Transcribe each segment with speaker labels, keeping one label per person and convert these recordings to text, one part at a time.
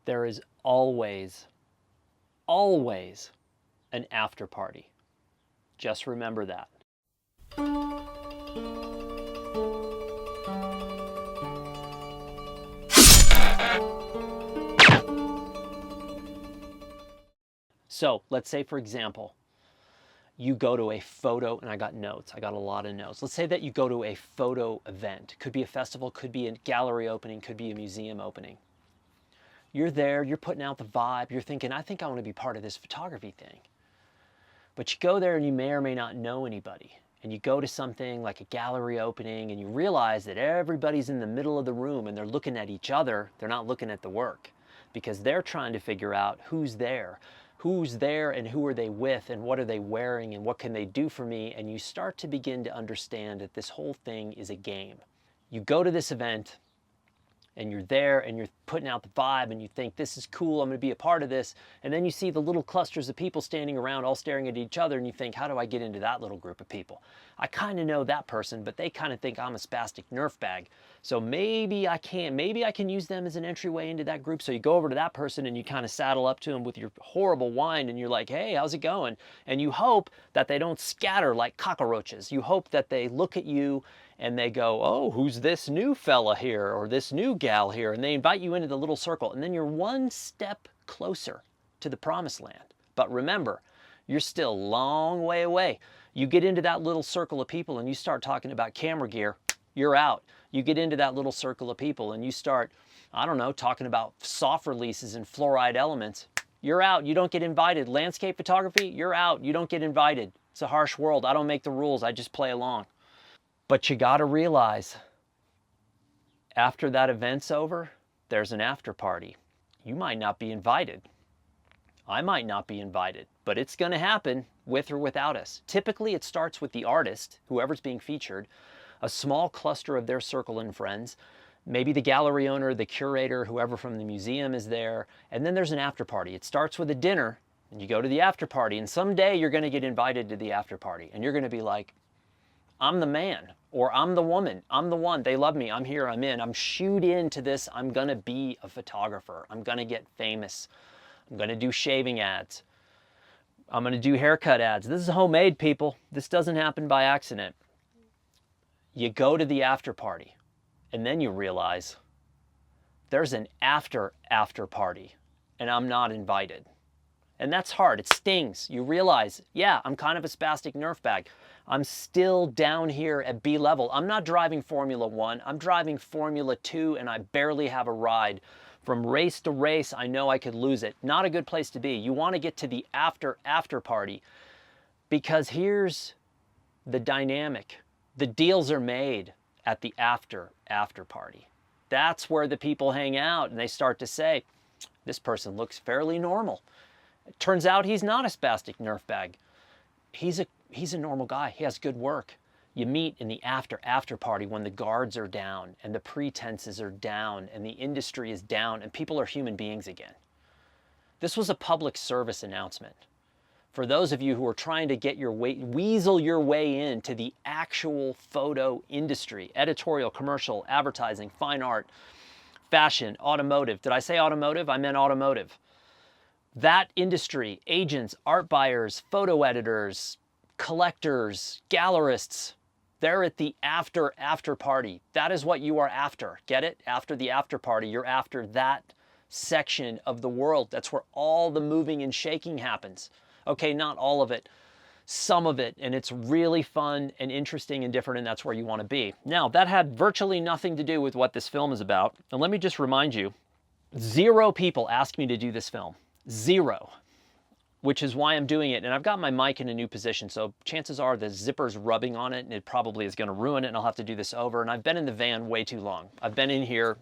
Speaker 1: There is always, always an after party. Just remember that. So let's say, for example, you go to a photo, and I got notes, I got a lot of notes. Let's say that you go to a photo event. Could be a festival, could be a gallery opening, could be a museum opening. You're there, you're putting out the vibe, you're thinking, I think I want to be part of this photography thing. But you go there and you may or may not know anybody. And you go to something like a gallery opening and you realize that everybody's in the middle of the room and they're looking at each other, they're not looking at the work. Because they're trying to figure out who's there and who are they with and what are they wearing and what can they do for me, and you start to begin to understand that this whole thing is a game. You go to this event and you're there and you're putting out the vibe and you think, this is cool, I'm going to be a part of this, and then you see the little clusters of people standing around all staring at each other and you think, how do I get into that little group of people? I kind of know that person, but they kind of think I'm a spastic Nerf bag, so maybe I can use them as an entryway into that group. So you go over to that person and you kind of saddle up to them with your horrible wine and you're like, hey, how's it going? And you hope that they don't scatter like cockroaches. You hope that they look at you and they go, oh, who's this new fella here or this new gal here? And they invite you into the little circle, and then you're one step closer to the promised land. But remember, you're still a long way away. You get into that little circle of people and you start talking about camera gear, you're out. You get into that little circle of people and you start, I don't know, talking about soft releases and fluoride elements, you're out. You don't get invited. Landscape photography, you're out. You don't get invited. It's a harsh world. I don't make the rules. I just play along. But you got to realize, after that event's over, there's an after party. You might not be invited. I might not be invited, but it's going to happen with or without us. Typically, it starts with the artist, whoever's being featured, a small cluster of their circle and friends, maybe the gallery owner, the curator, whoever from the museum is there, and then there's an after party. It starts with a dinner, and you go to the after party, and someday you're going to get invited to the after party, and you're going to be like, I'm the man, or I'm the woman, I'm the one, they love me, I'm here, I'm in, I'm shoot into this, I'm going to be a photographer, I'm going to get famous, I'm going to do shaving ads, I'm going to do haircut ads. This is homemade, people. This doesn't happen by accident. You go to the after party, and then you realize there's an after party, and I'm not invited. And that's hard. It stings. You realize, yeah, I'm kind of a spastic Nerf bag. I'm still down here at B level. I'm not driving Formula 1. I'm driving Formula 2, and I barely have a ride. From race to race, I know I could lose it. Not a good place to be. You want to get to the after party, because here's the dynamic. The deals are made at the after party. That's where the people hang out, and they start to say, this person looks fairly normal. It turns out he's not a spastic Nerf bag. He's a normal guy. He has good work. You meet in the after party when the guards are down and the pretenses are down and the industry is down and people are human beings again. This was a public service announcement for those of you who are trying to get weasel your way into the actual photo industry, editorial, commercial, advertising, fine art, fashion, automotive. Did I say automotive? I meant automotive. That industry, agents, art buyers, photo editors, collectors, gallerists, they're at the after party. That is what you are after. Get it? After the after party, you're after that section of the world. That's where all the moving and shaking happens. Okay, not all of it, some of it, and it's really fun and interesting and different, and that's where you want to be. Now, that had virtually nothing to do with what this film is about. And let me just remind you, 0 people asked me to do this film. 0. Which is why I'm doing it. And I've got my mic in a new position, so chances are the zipper's rubbing on it and it probably is going to ruin it and I'll have to do this over. And I've been in the van way too long. I've been in here.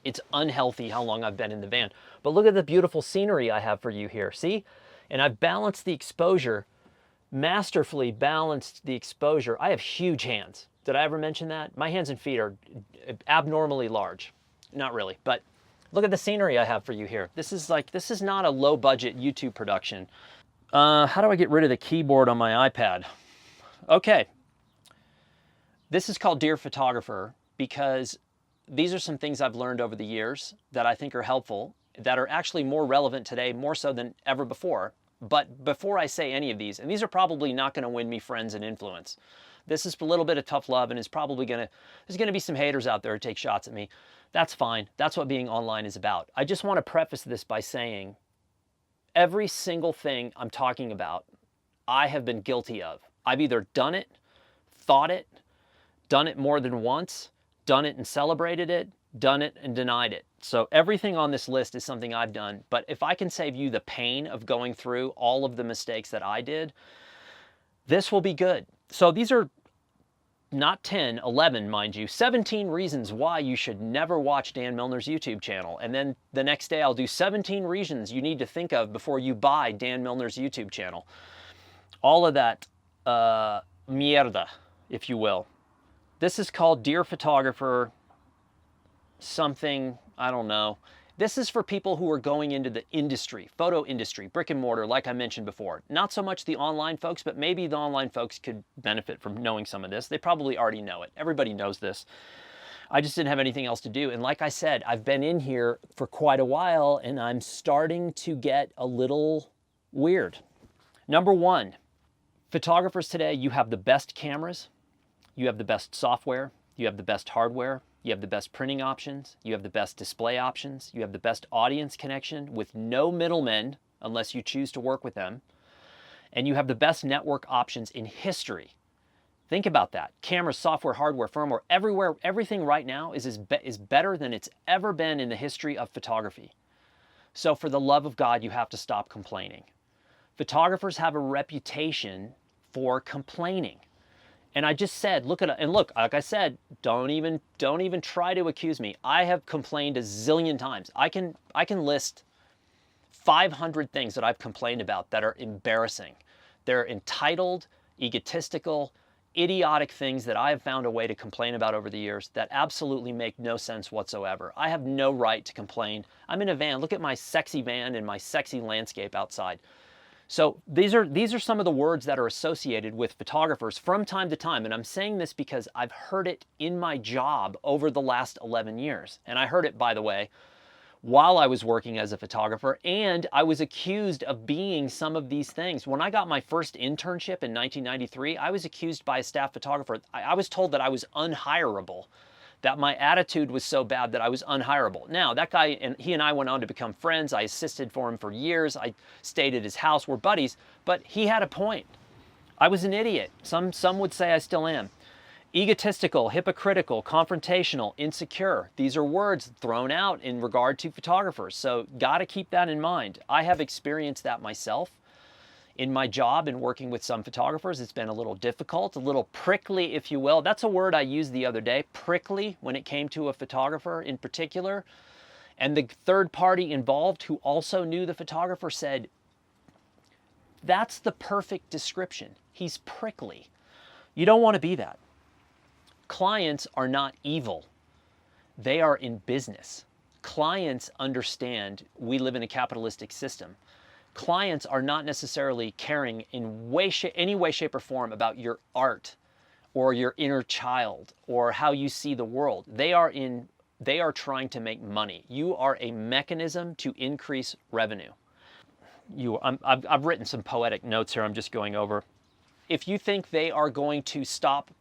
Speaker 1: It's unhealthy how long I've been in the van. But look at the beautiful scenery I have for you here. See? And I've balanced the exposure, masterfully balanced the exposure. I have huge hands. Did I ever mention that? My hands and feet are abnormally large. Not really, but look at the scenery I have for you here. This is not a low budget YouTube production. How do I get rid of the keyboard on my iPad? Okay. This is called Dear Photographer because these are some things I've learned over the years that I think are helpful. that are actually more relevant today, more so than ever before. But before I say any of these, and these are probably not going to win me friends and influence. This is a little bit of tough love, and there's going to be some haters out there who take shots at me. That's fine. That's what being online is about. I just want to preface this by saying every single thing I'm talking about, I have been guilty of. I've either done it, thought it, done it more than once, done it and celebrated it, done it and denied it. So everything on this list is something I've done. But if I can save you the pain of going through all of the mistakes that I did, this will be good. So these are not 10, 11, mind you, 17 reasons why you should never watch Dan Milnor's YouTube channel. And then the next day I'll do 17 reasons you need to think of before you buy Dan Milnor's YouTube channel. All of that mierda, if you will. This is called Dear Photographer something, I don't know. This is for people who are going into the industry, photo industry, brick and mortar, like I mentioned before. Not so much the online folks, but maybe the online folks could benefit from knowing some of this. They probably already know it. Everybody knows this. I just didn't have anything else to do. And like I said, I've been in here for quite a while, and I'm starting to get a little weird. Number one, photographers today, you have the best cameras, you have the best software, you have the best hardware, you have the best printing options, you have the best display options, you have the best audience connection with no middlemen unless you choose to work with them, and you have the best network options in history. Think about that. Camera, software, hardware, firmware, everywhere, everything right now is better than it's ever been in the history of photography. So for the love of God, you have to stop complaining. Photographers have a reputation for complaining. And I just said, look, like I said, don't even try to accuse me. I have complained a zillion times. I can list 500 things that I've complained about that are embarrassing. They're entitled, egotistical, idiotic things that I have found a way to complain about over the years that absolutely make no sense whatsoever. I have no right to complain. I'm in a van. Look at my sexy van and my sexy landscape outside. So these are some of the words that are associated with photographers from time to time. And I'm saying this because I've heard it in my job over the last 11 years. And I heard it, by the way, while I was working as a photographer, and I was accused of being some of these things. When I got my first internship in 1993, I was accused by a staff photographer. I was told that I was unhireable, that my attitude was so bad that I was unhireable. Now, that guy, he and I went on to become friends. I assisted for him for years. I stayed at his house. We're buddies. But he had a point. I was an idiot. Some would say I still am. Egotistical, hypocritical, confrontational, insecure. These are words thrown out in regard to photographers. So got to keep that in mind. I have experienced that myself. In my job and working with some photographers, it's been a little difficult, a little prickly, if you will. That's a word I used the other day, prickly, when it came to a photographer in particular. And the third party involved who also knew the photographer said, that's the perfect description. He's prickly. You don't want to be that. Clients are not evil. They are in business. Clients understand we live in a capitalistic system. Clients are not necessarily caring in any way, shape, or form about your art or your inner child or how you see the world. They are trying to make money. You are a mechanism to increase revenue. I've written some poetic notes here I'm just going over. If you think they are going to stop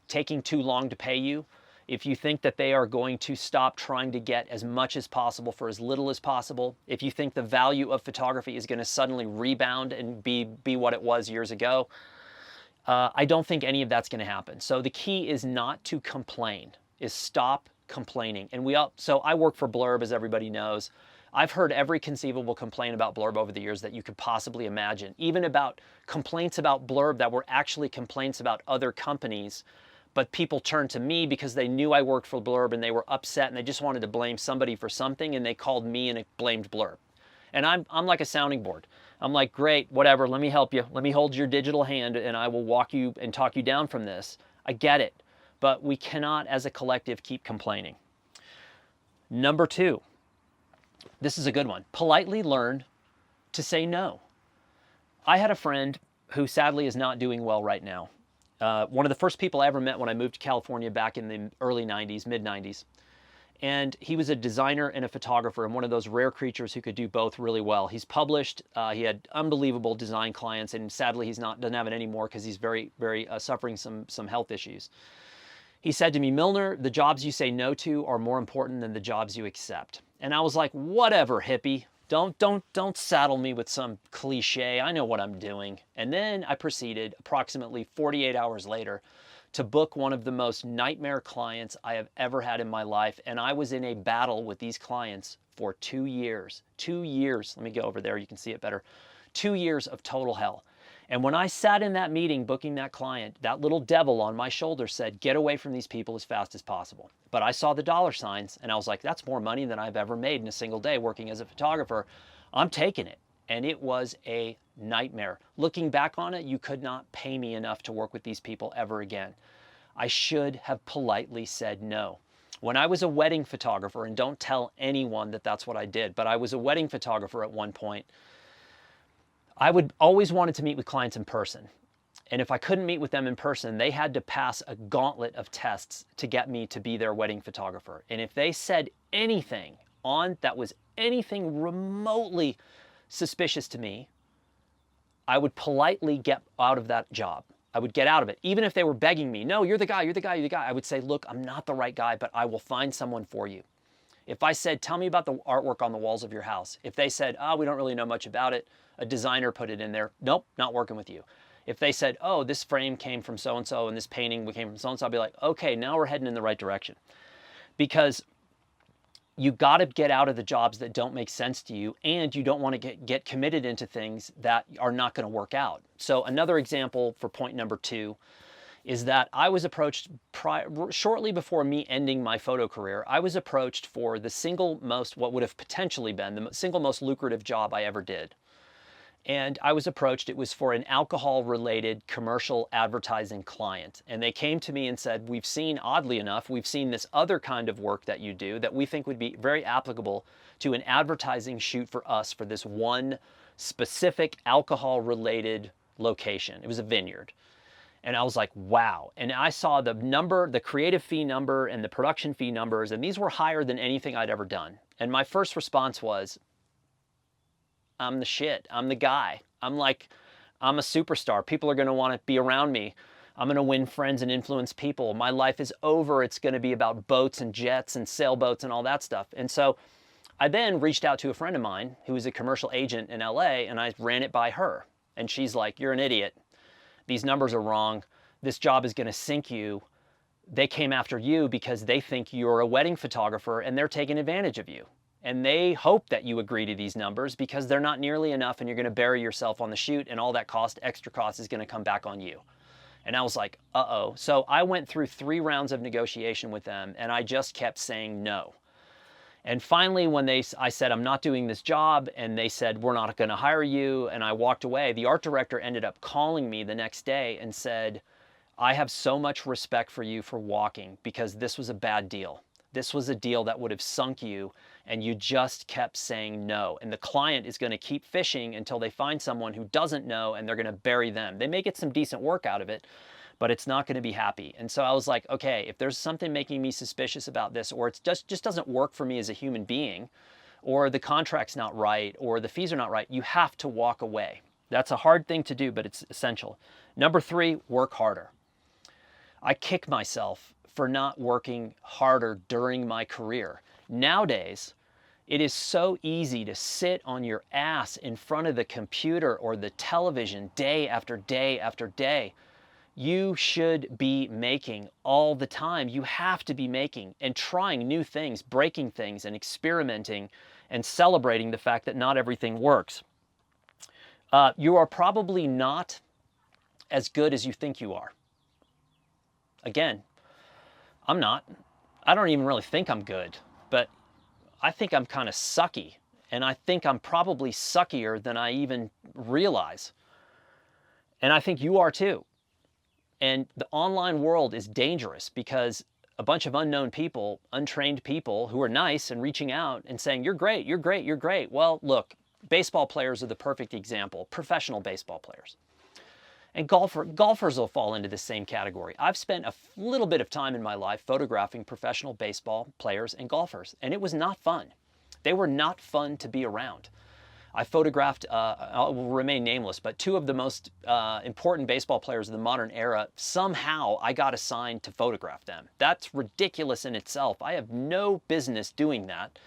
Speaker 1: taking too long to pay you, if you think that they are going to stop trying to get as much as possible for as little as possible, if you think the value of photography is going to suddenly rebound and be what it was years ago, I don't think any of that's going to happen. So the key is not to complain, is stop complaining. And so I work for Blurb, as everybody knows. I've heard every conceivable complaint about Blurb over the years that you could possibly imagine, even about complaints about Blurb that were actually complaints about other companies. But people turned to me because they knew I worked for Blurb and they were upset and they just wanted to blame somebody for something, and they called me and it blamed Blurb. And I'm like a sounding board. I'm like, great, whatever, let me help you. Let me hold your digital hand and I will walk you and talk you down from this. I get it. But we cannot, as a collective, keep complaining. Number 2, this is a good one. Politely learn to say no. I had a friend who sadly is not doing well right now. One of the first people I ever met when I moved to California back in the early 90s, mid 90s. And he was a designer and a photographer, and one of those rare creatures who could do both really well. He's published. He had unbelievable design clients, and sadly, doesn't have it anymore because he's very suffering some health issues. He said to me, Milner, the jobs you say no to are more important than the jobs you accept. And I was like, whatever, hippie. Don't saddle me with some cliche. I know what I'm doing. And then I proceeded, approximately 48 hours later, to book one of the most nightmare clients I have ever had in my life. And I was in a battle with these clients for 2 years. 2 years. Let me go over there. You can see it better. 2 years of total hell. And when I sat in that meeting booking that client, that little devil on my shoulder said, get away from these people as fast as possible. But I saw the dollar signs and I was like, that's more money than I've ever made in a single day working as a photographer. I'm taking it. And it was a nightmare. Looking back on it, you could not pay me enough to work with these people ever again. I should have politely said no. When I was a wedding photographer, and don't tell anyone that that's what I did, but I was a wedding photographer at one point, I would always wanted to meet with clients in person. And if I couldn't meet with them in person, they had to pass a gauntlet of tests to get me to be their wedding photographer. And if they said anything that was anything remotely suspicious to me, I would politely get out of that job. I would get out of it. Even if they were begging me, no, you're the guy, you're the guy, you're the guy. I would say, look, I'm not the right guy, but I will find someone for you. If I said, tell me about the artwork on the walls of your house. If they said, oh, we don't really know much about it, a designer put it in there, nope, not working with you. If they said, oh, this frame came from so-and-so and this painting came from so-and-so, I'll be like, okay, now we're heading in the right direction. Because you got to get out of the jobs that don't make sense to you, and you don't want to get committed into things that are not going to work out. So another example for point number 2 is that I was approached shortly before me ending my photo career. I was approached for the single most, what would have potentially been the single most lucrative job I ever did. And I was approached, it was for an alcohol-related commercial advertising client. And they came to me and said, we've seen, oddly enough, we've seen this other kind of work that you do that we think would be very applicable to an advertising shoot for us for this one specific alcohol-related location. It was a vineyard. And I was like, wow. And I saw the number, the creative fee number and the production fee numbers, and these were higher than anything I'd ever done. And my first response was, I'm the shit. I'm the guy. I'm a superstar. People are going to want to be around me. I'm going to win friends and influence people. My life is over. It's going to be about boats and jets and sailboats and all that stuff. And so I then reached out to a friend of mine who was a commercial agent in LA, and I ran it by her. And she's like, you're an idiot. These numbers are wrong. This job is going to sink you. They came after you because they think you're a wedding photographer and they're taking advantage of you. And they hope that you agree to these numbers because they're not nearly enough and you're going to bury yourself on the shoot, and all that extra cost is going to come back on you. And I was like, uh-oh. So I went through 3 rounds of negotiation with them, and I just kept saying no. And finally, when I said, I'm not doing this job, and they said, we're not going to hire you, and I walked away, the art director ended up calling me the next day and said, I have so much respect for you for walking because this was a bad deal. This was a deal that would have sunk you, and you just kept saying no. And the client is going to keep fishing until they find someone who doesn't know, and they're going to bury them. They may get some decent work out of it, but it's not going to be happy. And so I was like, okay, if there's something making me suspicious about this, or it just doesn't work for me as a human being, or the contract's not right, or the fees are not right, you have to walk away. That's a hard thing to do, but it's essential. Number 3, work harder. I kick myself for not working harder during my career. Nowadays, it is so easy to sit on your ass in front of the computer or the television day after day after day. You should be making all the time. You have to be making and trying new things, breaking things and experimenting and celebrating the fact that not everything works. You are probably not as good as you think you are. Again, I'm not. I don't even really think I'm good, but I think I'm kind of sucky, and I think I'm probably suckier than I even realize. And I think you are too. And the online world is dangerous because a bunch of unknown people, untrained people who are nice and reaching out and saying, you're great, you're great, you're great. Well, look, baseball players are the perfect example, professional baseball players. And golfers will fall into the same category. I've spent a little bit of time in my life photographing professional baseball players and golfers, and it was not fun. They were not fun to be around. I photographed, I will remain nameless, but two of the most important baseball players of the modern era. Somehow I got assigned to photograph them. That's ridiculous in itself. I have no business doing that.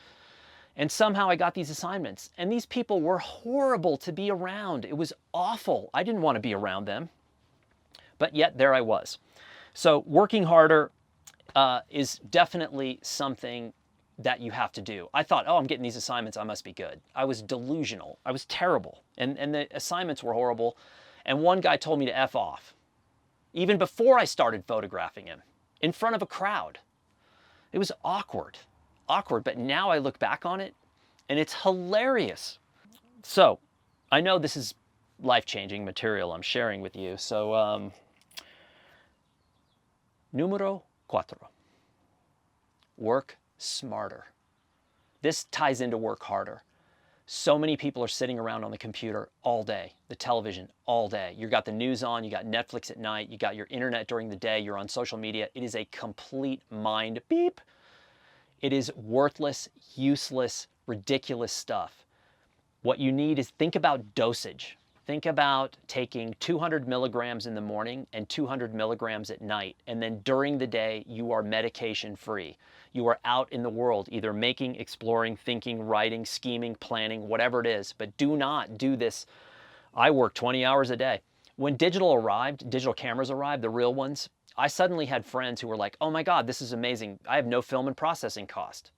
Speaker 1: And somehow I got these assignments. And these people were horrible to be around. It was awful. I didn't want to be around them. But yet there I was. So working harder is definitely something that you have to do. I thought, oh, I'm getting these assignments, I must be good. I was delusional. I was terrible. And the assignments were horrible. And one guy told me to F off, even before I started photographing him, in front of a crowd. It was awkward, but now I look back on it, and it's hilarious. So, I know this is life-changing material I'm sharing with you, so, Numero cuatro. Work smarter. This ties into work harder. So many people are sitting around on the computer all day, the television all day. You got the news on, you got Netflix at night, you got your internet during the day, you're on social media. It is a complete mind beep. It is worthless, useless, ridiculous stuff. What you need is think about dosage. Think about taking 200 milligrams in the morning and 200 milligrams at night, and then during the day you are medication free. You are out in the world, either making, exploring, thinking, writing, scheming, planning, whatever it is, but do not do this. I work 20 hours a day. When digital cameras arrived, the real ones, I suddenly had friends who were like, oh my God, this is amazing. I have no film and processing cost.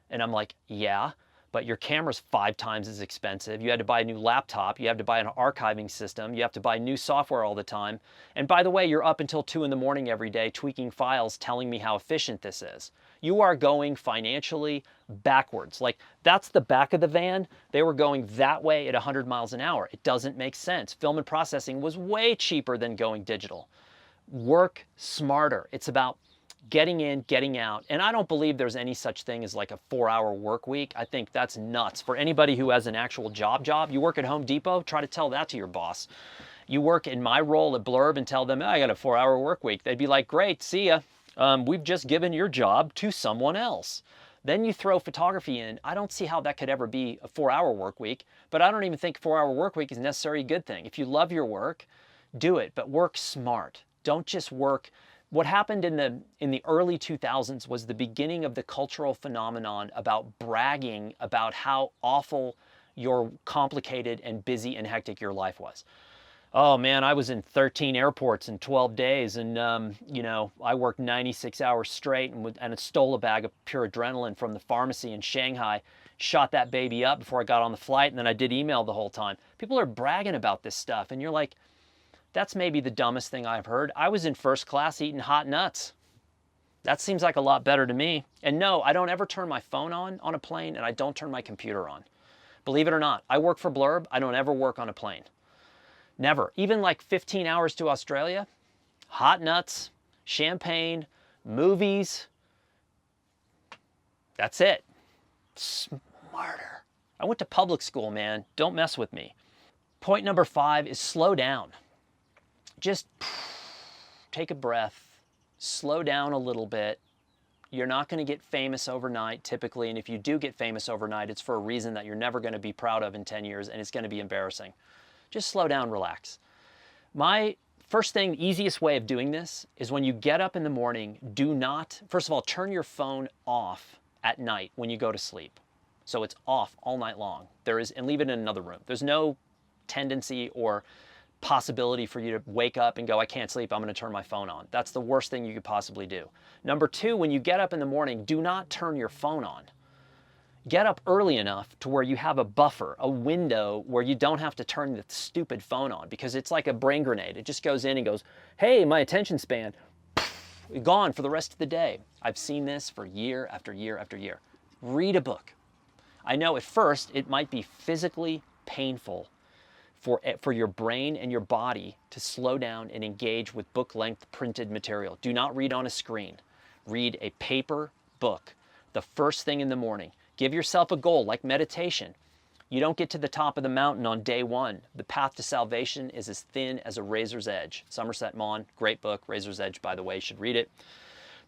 Speaker 1: And I'm like, yeah, but your camera's 5 times as expensive. You had to buy a new laptop. You have to buy an archiving system. You have to buy new software all the time. And by the way, you're up until 2 in the morning every day tweaking files telling me how efficient this is. You are going financially backwards. Like, that's the back of the van. They were going that way at 100 miles an hour. It doesn't make sense. Film and processing was way cheaper than going digital. Work smarter. It's about getting in, getting out. And I don't believe there's any such thing as like a 4-hour work week. I think that's nuts. For anybody who has an actual job, you work at Home Depot, try to tell that to your boss. You work in my role at Blurb and tell them, oh, I got a 4-hour work week. They'd be like, great, see ya. We've just given your job to someone else. Then you throw photography in. I don't see how that could ever be a 4-hour work week, but I don't even think 4-hour work week is necessarily a good thing. If you love your work, do it, but work smart. Don't just work. What happened in the early 2000s was the beginning of the cultural phenomenon about bragging about how awful your complicated and busy and hectic your life was. Oh man, I was in 13 airports in 12 days and, you know, I worked 96 hours straight and stole a bag of pure adrenaline from the pharmacy in Shanghai, shot that baby up before I got on the flight, and then I did email the whole time. People are bragging about this stuff, and you're like, that's maybe the dumbest thing I've heard. I was in first class eating hot nuts. That seems like a lot better to me. And no, I don't ever turn my phone on a plane, and I don't turn my computer on. Believe it or not, I work for Blurb. I don't ever work on a plane. Never. Even like 15 hours to Australia, hot nuts, champagne, movies. That's it. Smarter. I went to public school, man. Don't mess with me. Point number 5 is slow down. Just take a breath, slow down a little bit. You're not going to get famous overnight typically, and if you do get famous overnight, it's for a reason that you're never going to be proud of in 10 years, and it's going to be embarrassing. Just slow down, relax. My first thing, the easiest way of doing this is when you get up in the morning, do not, first of all, turn your phone off at night when you go to sleep. So it's off all night long. And leave it in another room. There's no tendency or possibility for you to wake up and go, I can't sleep, I'm going to turn my phone on. That's the worst thing you could possibly do. Number 2, when you get up in the morning, do not turn your phone on. Get up early enough to where you have a buffer, a window where you don't have to turn the stupid phone on, because it's like a brain grenade. It just goes in and goes, hey, my attention span, gone for the rest of the day. I've seen this for year after year after year. Read a book. I know at first it might be physically painful for your brain and your body to slow down and engage with book-length printed material. Do not read on a screen. Read a paper book the first thing in the morning. Give yourself a goal like meditation. You don't get to the top of the mountain on day one. The path to salvation is as thin as a razor's edge. Somerset Maugham, great book. Razor's Edge, by the way, you should read it.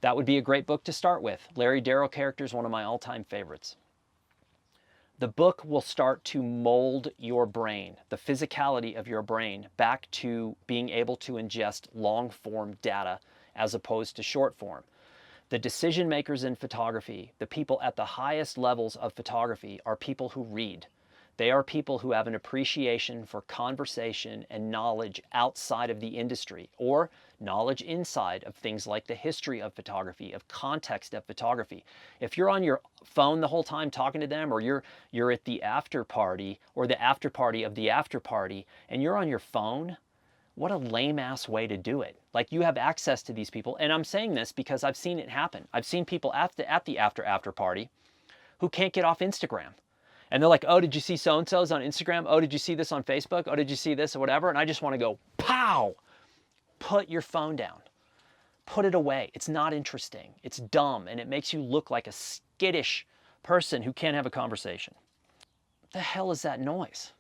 Speaker 1: That would be a great book to start with. Larry Darrow character is one of my all-time favorites. The book will start to mold your brain, the physicality of your brain, back to being able to ingest long-form data as opposed to short-form. The decision makers in photography, the people at the highest levels of photography, are people who read. They are people who have an appreciation for conversation and knowledge outside of the industry, or knowledge inside of things like the history of photography, of context of photography. If you're on your phone the whole time talking to them, or you're at the after party, or the after party of the after party, and you're on your phone, what a lame-ass way to do it. Like, you have access to these people, and I'm saying this because I've seen it happen. I've seen people at the after party who can't get off Instagram. And they're like, oh, did you see so-and-so's on Instagram? Oh, did you see this on Facebook? Oh, did you see this or whatever? And I just want to go, pow! Put your phone down. Put it away. It's not interesting. It's dumb, and it makes you look like a skittish person who can't have a conversation. What the hell is that noise?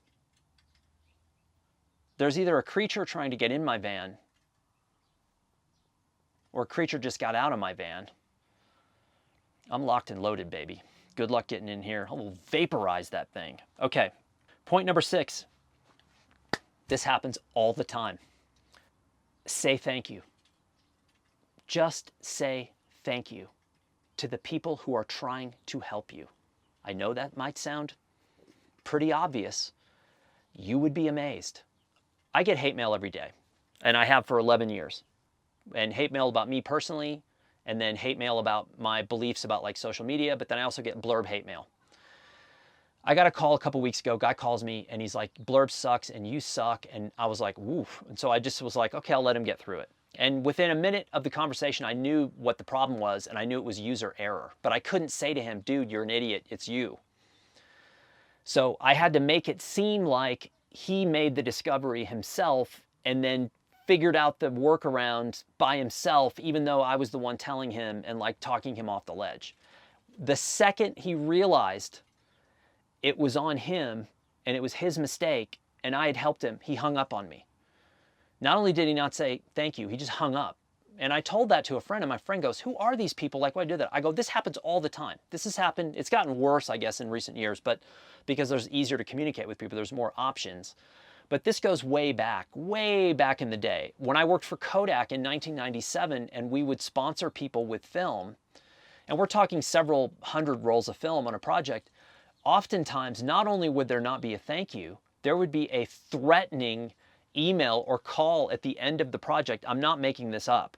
Speaker 1: There's either a creature trying to get in my van, or a creature just got out of my van. I'm locked and loaded, baby. Good luck getting in here. I'll vaporize that thing. Okay, point number 6. This happens all the time. Say thank you. Just say thank you to the people who are trying to help you. I know that might sound pretty obvious. You would be amazed. I get hate mail every day, and I have for 11 years. And hate mail about me personally, and then hate mail about my beliefs about like social media, but then I also get blurb hate mail. I got a call a couple weeks ago, guy calls me and he's like, blurb sucks and you suck. And I was like, woof. And so I just was like, okay, I'll let him get through it. And within a minute of the conversation, I knew what the problem was, and I knew it was user error. But I couldn't say to him, dude, you're an idiot, it's you. So I had to make it seem like he made the discovery himself and then figured out the workaround by himself, even though I was the one telling him and like talking him off the ledge. The second he realized it was on him and it was his mistake and I had helped him, he hung up on me. Not only did he not say thank you, he just hung up. And I told that to a friend, and my friend goes, who are these people? Like, why do that? I go, this happens all the time. This has happened, it's gotten worse, I guess, in recent years, but because there's easier to communicate with people, there's more options. But this goes way back in the day. When I worked for Kodak in 1997 and we would sponsor people with film, and we're talking several hundred rolls of film on a project, oftentimes not only would there not be a thank you, there would be a threatening email or call at the end of the project. I'm not making this up.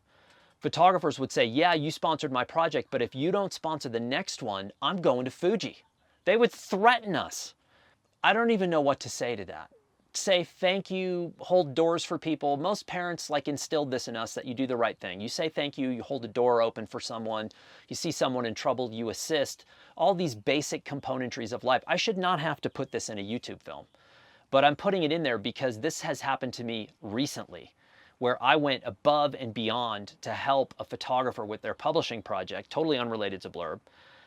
Speaker 1: Photographers would say, yeah, you sponsored my project, but if you don't sponsor the next one, I'm going to Fuji. They would threaten us. I don't even know what to say to that. Say thank you, hold doors for people. Most parents like instilled this in us, that you do the right thing. You say thank you, you hold a door open for someone, you see someone in trouble, you assist. All these basic componentries of life. I should not have to put this in a YouTube film, but I'm putting it in there because this has happened to me recently, where I went above and beyond to help a photographer with their publishing project, totally unrelated to Blurb.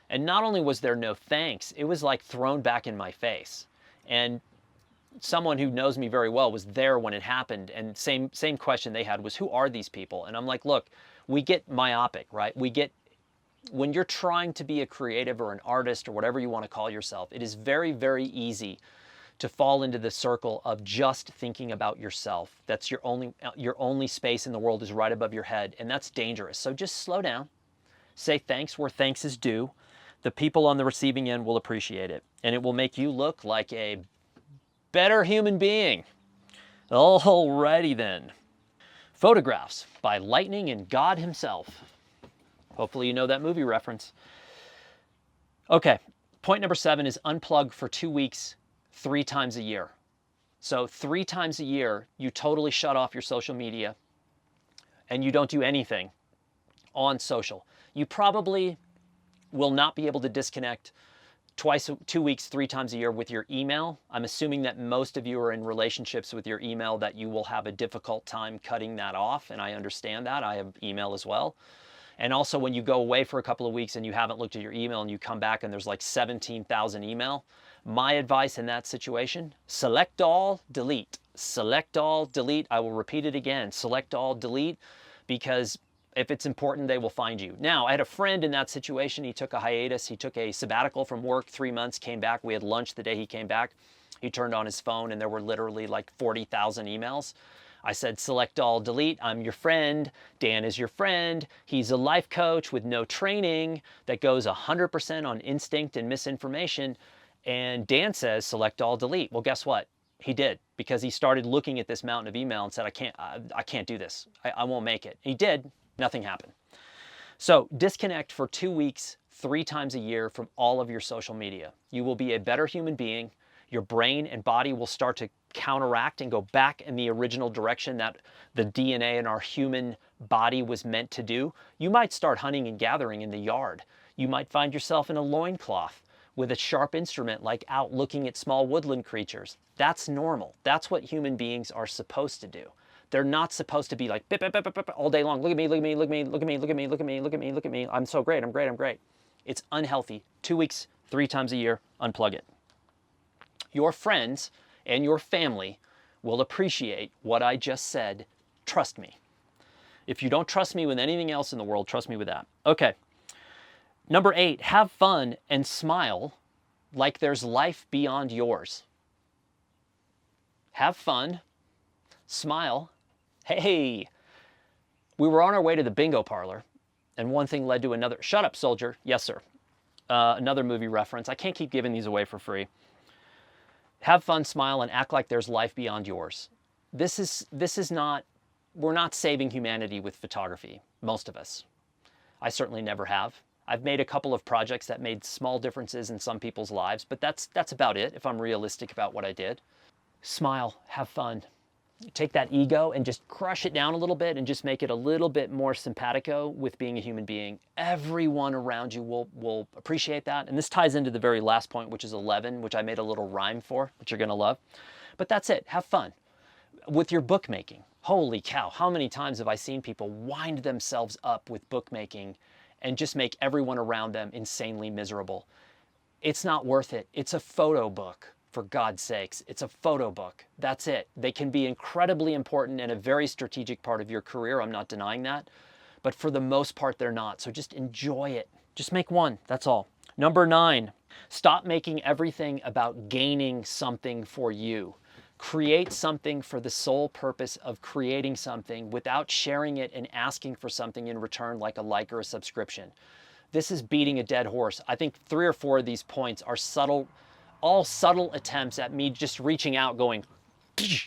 Speaker 1: And not only was there no thanks, it was like thrown back in my face. And someone who knows me very well was there when it happened, and same question they had was, who are these people? And I'm like, look, we get myopic, right? We get, when you're trying to be a creative or an artist or whatever you want to call yourself, it is very, very easy to fall into the circle of just thinking about yourself. That's your only space in the world is right above your head, and that's dangerous. So just slow down, say thanks where thanks is due. The people on the receiving end will appreciate it, and it will make you look like a better human being. Alrighty then. Photographs by lightning and God himself. Hopefully you know that movie reference. Okay, point number 7 is unplug for 2 weeks, 3 times a year. So 3 times a year, you totally shut off your social media and you don't do anything on social. You probably will not be able to disconnect 2 weeks, 3 times a year with your email. I'm assuming that most of you are in relationships with your email that you will have a difficult time cutting that off, and I understand that. I have email as well. And also when you go away for a couple of weeks and you haven't looked at your email and you come back and there's like 17,000 email, My advice in that situation, select all, delete. Select all, delete. I will repeat it again. Select all, delete, because if it's important, they will find you. Now, I had a friend in that situation. He took a hiatus. He took a sabbatical from work, 3 months, came back. We had lunch the day he came back. He turned on his phone and there were literally like 40,000 emails. I said, select all, delete. I'm your friend. Dan is your friend. He's a life coach with no training that goes 100% on instinct and misinformation. And Dan says, select all, delete. Well, guess what? He did, because he started looking at this mountain of email and said, I can't do this. I won't make it. He did. Nothing happened. So disconnect for 2 weeks, 3 times a year from all of your social media. You will be a better human being. Your brain and body will start to counteract and go back in the original direction that the DNA in our human body was meant to do. You might start hunting and gathering in the yard. You might find yourself in a loincloth with a sharp instrument, like out looking at small woodland creatures. That's normal. That's what human beings are supposed to do. They're not supposed to be like bip, bip, bip, bip, bip, all day long. Look at me, look at me, look at me, look at me, look at me, look at me, look at me, look at me. I'm so great, I'm great, I'm great. It's unhealthy. 2 weeks, 3 times a year, unplug it. Your friends and your family will appreciate what I just said. Trust me. If you don't trust me with anything else in the world, trust me with that. Okay. Number 8, have fun and smile like there's life beyond yours. Have fun, smile. Hey, we were on our way to the bingo parlor, and one thing led to another. Shut up, soldier. Yes, sir. Another movie reference. I can't keep giving these away for free. Have fun, smile, and act like there's life beyond yours. This is not, we're not saving humanity with photography, most of us. I certainly never have. I've made a couple of projects that made small differences in some people's lives, but that's about it if I'm realistic about what I did. Smile, have fun. Take that ego and just crush it down a little bit and just make it a little bit more simpatico with being a human being. Everyone around you will appreciate that. And this ties into the very last point, which is 11, which I made a little rhyme for, which you're going to love. But that's it. Have fun. With your bookmaking, holy cow, how many times have I seen people wind themselves up with bookmaking and just make everyone around them insanely miserable? It's not worth it. It's a photo book. For God's sakes, it's a photo book. That's it. They can be incredibly important and a very strategic part of your career. I'm not denying that. But for the most part, they're not. So just enjoy it. Just make one. That's all. Number 9, stop making everything about gaining something for you. Create something for the sole purpose of creating something without sharing it and asking for something in return, like a like or a subscription. This is beating a dead horse. I think 3 or 4 of these points are subtle, all subtle attempts at me just reaching out, going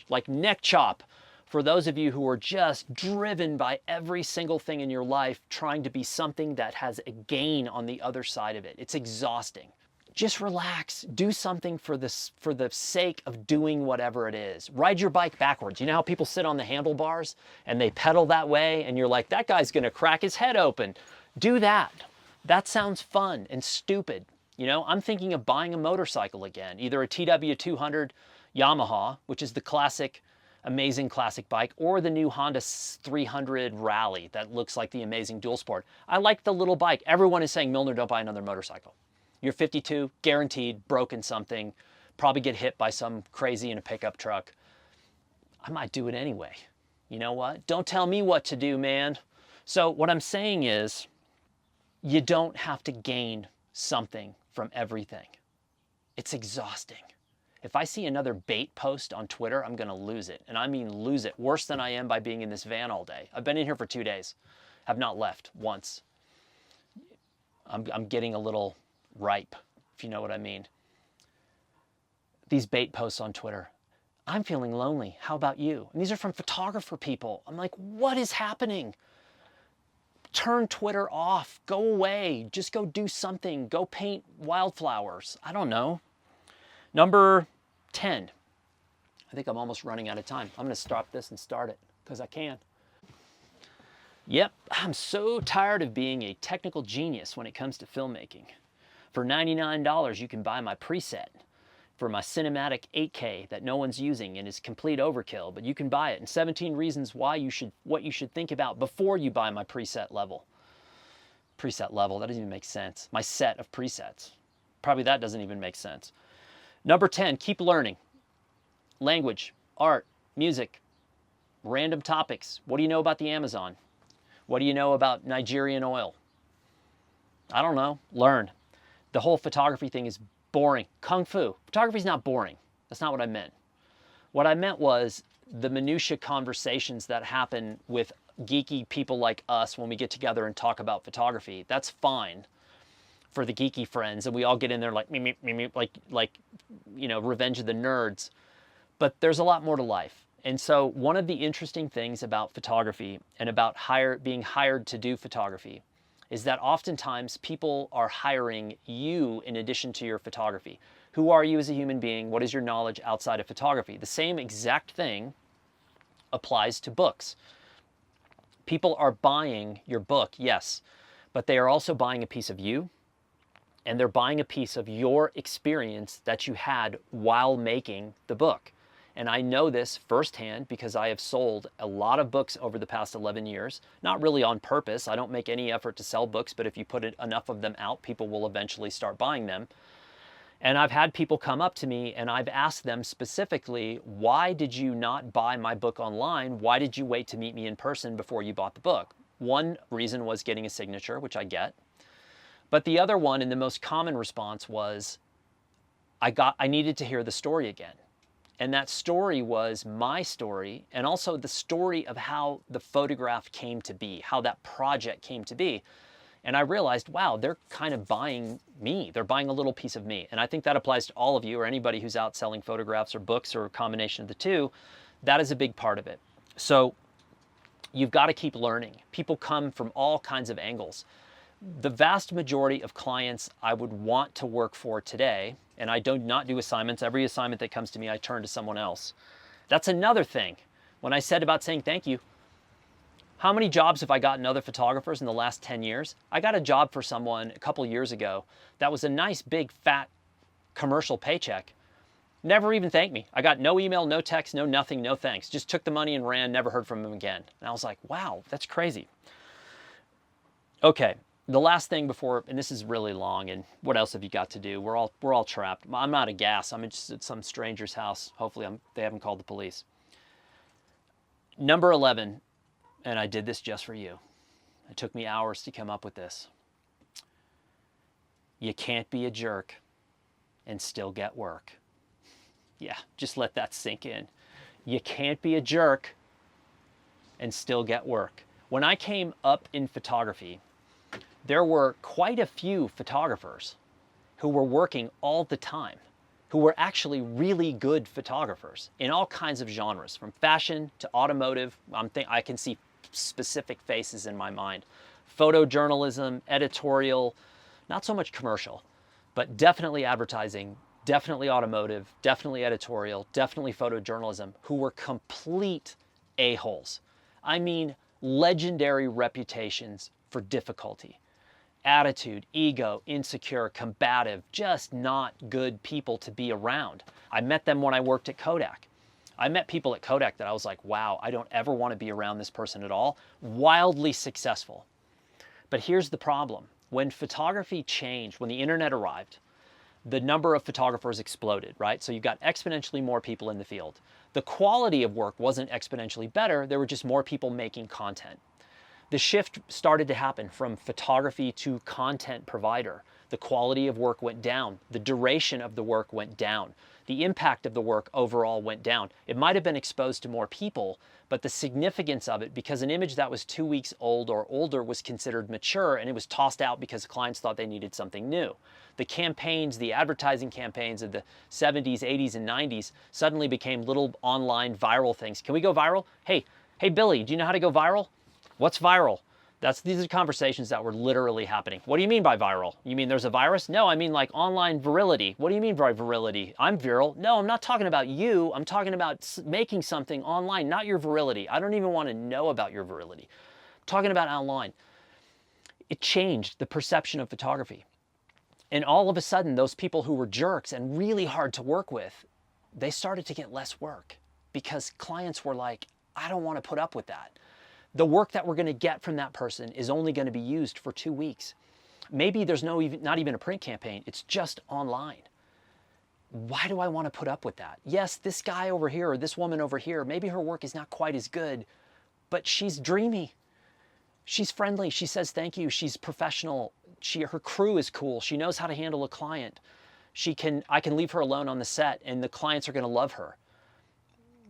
Speaker 1: like neck chop, for those of you who are just driven by every single thing in your life trying to be something that has a gain on the other side of it. It's exhausting. Just relax. Do something for the sake of doing whatever it is. Ride your bike backwards. You know how people sit on the handlebars and they pedal that way and you're like, that guy's gonna crack his head open. Do that. That sounds fun and stupid. You know, I'm thinking of buying a motorcycle again, either a TW200 Yamaha, which is the classic, amazing classic bike, or the new Honda 300 Rally that looks like the amazing dual sport. I like the little bike. Everyone is saying, Milner, don't buy another motorcycle. You're 52, guaranteed, broken something, probably get hit by some crazy in a pickup truck. I might do it anyway. You know what? Don't tell me what to do, man. So what I'm saying is, you don't have to gain something from everything. It's exhausting. If I see another bait post on Twitter, I'm gonna lose it. And I mean lose it, worse than I am by being in this van all day. I've been in here for 2 days. Have not left once. I'm getting a little ripe, if you know what I mean. These bait posts on Twitter. I'm feeling lonely. How about you? And these are from photographer people. I'm like, what is happening? Turn Twitter off. Go away. Just go do something. Go paint wildflowers. I don't know. Number 10. I think I'm almost running out of time. I'm going to stop this and start it because I can. Yep, I'm so tired of being a technical genius when it comes to filmmaking. For $99, you can buy my preset for my cinematic 8K that no one's using and is complete overkill, but you can buy it. And 17 reasons why what you should think about before you buy my preset level. Preset level, that doesn't even make sense. My set of presets. Probably that doesn't even make sense. Number 10, keep learning. Language, art, music, random topics. What do you know about the Amazon? What do you know about Nigerian oil? I don't know. Learn. The whole photography thing is boring. Kung Fu. Photography is not boring. That's not what I meant. What I meant was the minutia conversations that happen with geeky people like us when we get together and talk about photography. That's fine for the geeky friends, and we all get in there like me, like you know, Revenge of the Nerds. But there's a lot more to life. And so one of the interesting things about photography and about being hired to do photography is that oftentimes people are hiring you in addition to your photography. Who are you as a human being? What is your knowledge outside of photography? The same exact thing applies to books. People are buying your book, yes, but they are also buying a piece of you, and they're buying a piece of your experience that you had while making the book. And I know this firsthand because I have sold a lot of books over the past 11 years, not really on purpose. I don't make any effort to sell books, but if you put enough of them out, people will eventually start buying them. And I've had people come up to me and I've asked them specifically, why did you not buy my book online? Why did you wait to meet me in person before you bought the book? One reason was getting a signature, which I get. But the other one, and the most common response was, I needed to hear the story again. And that story was my story, and also the story of how the photograph came to be, how that project came to be. And I realized, wow, they're kind of buying me. They're buying a little piece of me. And I think that applies to all of you or anybody who's out selling photographs or books or a combination of the two. That is a big part of it. So you've got to keep learning. People come from all kinds of angles. The vast majority of clients I would want to work for today, and I do not do assignments. Every assignment that comes to me, I turn to someone else. That's another thing. When I said about saying thank you, how many jobs have I gotten other photographers in the last 10 years? I got a job for someone a couple years ago that was a nice, big, fat commercial paycheck. Never even thanked me. I got no email, no text, no nothing, no thanks. Just took the money and ran, never heard from him again. And I was like, wow, that's crazy. Okay. The last thing before, and this is really long, and what else have you got to do? We're all trapped. I'm out of gas. I'm just at some stranger's house. Hopefully they haven't called the police. Number 11, and I did this just for you. It took me hours to come up with this. You can't be a jerk and still get work. Yeah, just let that sink in. You can't be a jerk and still get work. When I came up in photography, there were quite a few photographers who were working all the time, who were actually really good photographers in all kinds of genres, from fashion to automotive. I can see specific faces in my mind. Photojournalism, editorial, not so much commercial, but definitely advertising, definitely automotive, definitely editorial, definitely photojournalism, who were complete a-holes. I mean, legendary reputations for difficulty. Attitude, ego, insecure, combative, just not good people to be around. I met them when I worked at Kodak. I met people at Kodak that I was like, wow, I don't ever want to be around this person at all. Wildly successful. But here's the problem. When photography changed, when the internet arrived, the number of photographers exploded, right? So you've got exponentially more people in the field. The quality of work wasn't exponentially better. There were just more people making content. The shift started to happen from photography to content provider. The quality of work went down. The duration of the work went down. The impact of the work overall went down. It might have been exposed to more people, but the significance of it, because an image that was 2 weeks old or older was considered mature, and it was tossed out because clients thought they needed something new. The campaigns, the advertising campaigns of the 70s, 80s, and 90s suddenly became little online viral things. Can we go viral? Hey, Billy, do you know how to go viral? What's viral? These are conversations that were literally happening. What do you mean by viral? You mean there's a virus? No, I mean like online virility. What do you mean by virility? I'm virile. No, I'm not talking about you. I'm talking about making something online, not your virility. I don't even want to know about your virility. I'm talking about online. It changed the perception of photography. And all of a sudden, those people who were jerks and really hard to work with, they started to get less work because clients were like, I don't want to put up with that. The work that we're going to get from that person is only going to be used for 2 weeks. Maybe there's not even a print campaign. It's just online. why do I want to put up with that? Yes, this guy over here or this woman over here, maybe her work is not quite as good, but she's dreamy. She's friendly. She says thank you. She's professional. Her crew is cool. She knows how to handle a client. I can leave her alone on the set and the clients are going to love her.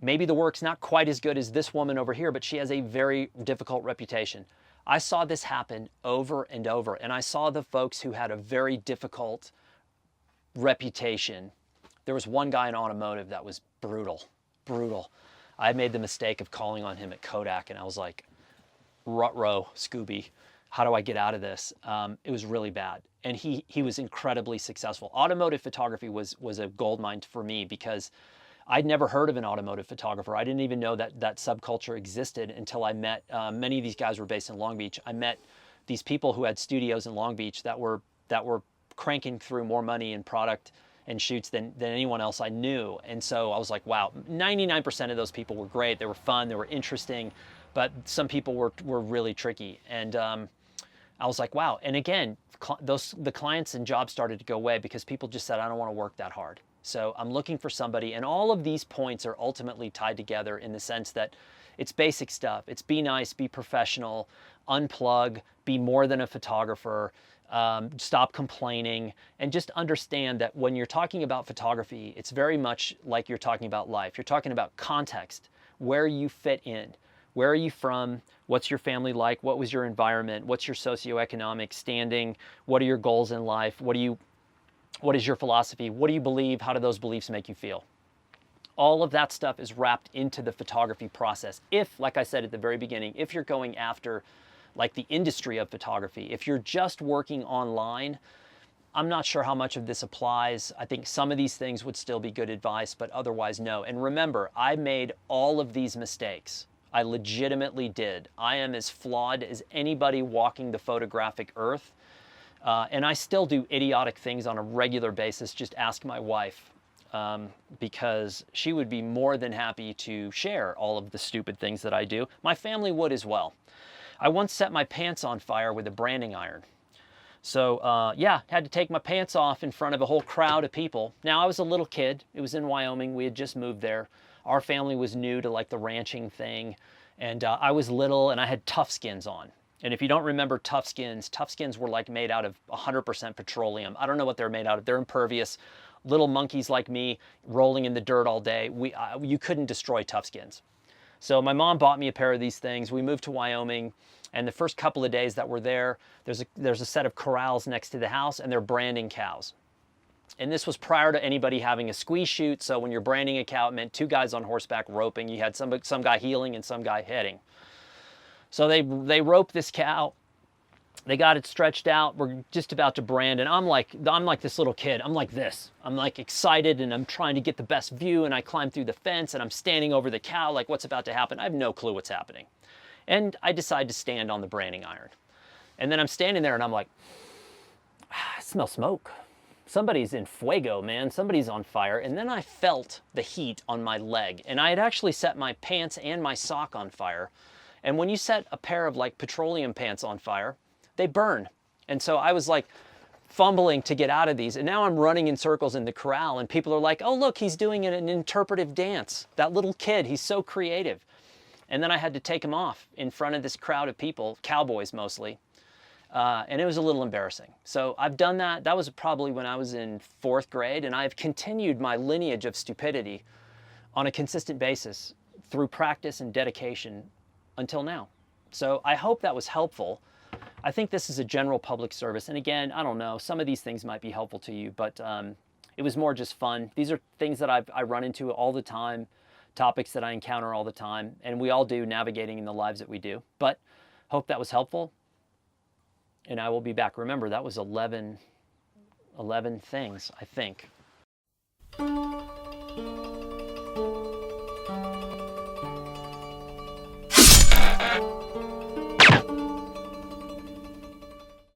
Speaker 1: Maybe the work's not quite as good as this woman over here, but she has a very difficult reputation. I saw this happen over and over, and I saw the folks who had a very difficult reputation. There was one guy in automotive that was brutal, brutal. I made the mistake of calling on him at Kodak, and I was like, ruh-roh, Scooby, how do I get out of this? It was really bad. And he was incredibly successful. Automotive photography was a goldmine for me because I'd never heard of an automotive photographer. I didn't even know that subculture existed until I met, many of these guys were based in Long Beach. I met these people who had studios in Long Beach that were cranking through more money in product and shoots than anyone else I knew. And so I was like, wow, 99% of those people were great. They were fun, they were interesting, but some people were really tricky. And I was like, wow. And again, the clients and jobs started to go away because people just said, I don't want to work that hard. So I'm looking for somebody, and all of these points are ultimately tied together in the sense that it's basic stuff. It's be nice, be professional, unplug, be more than a photographer, stop complaining, and just understand that when you're talking about photography, it's very much like you're talking about life. You're talking about context, where you fit in. Where are you from? What's your family like? What was your environment? What's your socioeconomic standing? What are your goals in life? What is your philosophy? What do you believe? How do those beliefs make you feel? All of that stuff is wrapped into the photography process. If, like I said at the very beginning, if you're going after like the industry of photography, if you're just working online, I'm not sure how much of this applies. I think some of these things would still be good advice, but otherwise no. And remember, I made all of these mistakes. I legitimately did. I am as flawed as anybody walking the photographic earth. And I still do idiotic things on a regular basis. Just ask my wife, because she would be more than happy to share all of the stupid things that I do. My family would as well. I once set my pants on fire with a branding iron. So yeah, had to take my pants off in front of a whole crowd of people. Now I was a little kid. It was in Wyoming. We had just moved there. Our family was new to like the ranching thing. And I was little and I had tough skins on. And if you don't remember tough skins were like made out of 100% petroleum. I don't know what they're made out of. They're impervious. Little monkeys like me rolling in the dirt all day. You couldn't destroy tough skins. So my mom bought me a pair of these things. We moved to Wyoming, and the first couple of days that we're there, there's a set of corrals next to the house, and they're branding cows. And this was prior to anybody having a squeeze chute. So when you're branding a cow, it meant two guys on horseback roping. You had some guy heeling and some guy heading. So they roped this cow. They got it stretched out. We're just about to brand, and I'm like this little kid. I'm like this. I'm like excited, and I'm trying to get the best view, and I climb through the fence, and I'm standing over the cow like what's about to happen. I have no clue what's happening. And I decide to stand on the branding iron. And then I'm standing there, and I'm like, I smell smoke. Somebody's in fuego, man. Somebody's on fire. And then I felt the heat on my leg, and I had actually set my pants and my sock on fire. And when you set a pair of like petroleum pants on fire, they burn. And so I was like fumbling to get out of these. And now I'm running in circles in the corral, and people are like, oh, look, he's doing an interpretive dance. That little kid, he's so creative. And then I had to take him off in front of this crowd of people, cowboys mostly. And it was a little embarrassing. So I've done that. That was probably when I was in 4th grade. And I've continued my lineage of stupidity on a consistent basis through practice and dedication until now. So I hope that was helpful. I think this is a general public service. And again, I don't know, some of these things might be helpful to you, but it was more just fun. These are things that I run into all the time, topics that I encounter all the time, and we all do, navigating in the lives that we do. But hope that was helpful, and I will be back. Remember, that was 11 things, I think.